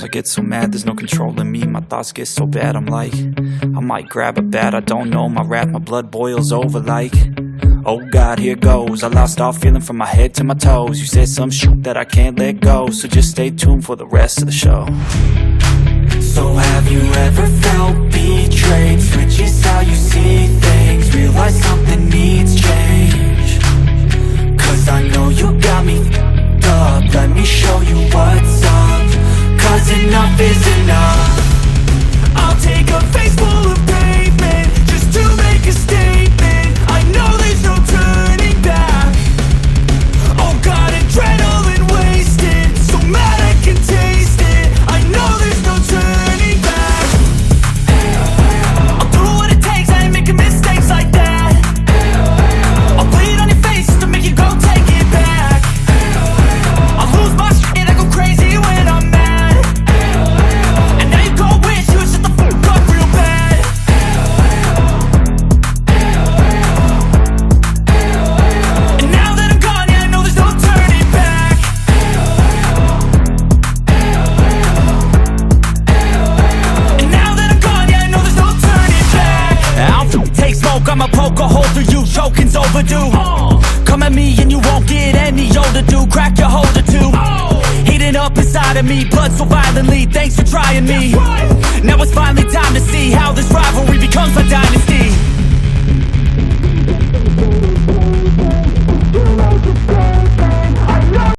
Sometimes I get so mad, there's no controlling me. My thoughts get so bad, I'm like, I might grab a bat, I don't know. My wrath, my blood boils over like, oh God, here goes. I lost all feeling from my head to my toes. You said some shit that I can't let go, so just stay tuned for the rest of the show. So have you ever felt betrayed? Switches how you see things, realize something needs change. Cause I know you got me f***ed up, let me show you what's up. Cause enough is enough. I'll take a face full of pavement just to make a statement. I know there's no turning back. Oh God, adrenaline wasted, so mad I can taste it. I know there's no turning back. I'll do what it takes, I ain't making mistakes like that. I'll bleed on your face to make you go take it back. I'll lose my shit, I go crazy when I'm mad. And now you go wish you would shut the fuck up real bad. And now that I'm gone, yeah, I know there's no turning back. And now that I'm gone, yeah, I know there's no turning back. I don't take smoke, I'ma poke a hole through you, choking's overdue. Come at me and you won't get any older, dude. Crack your holder too. Heating up inside of me, blood so violently, thanks for trying me. Now it's finally time to see how this rivalry becomes a dynasty.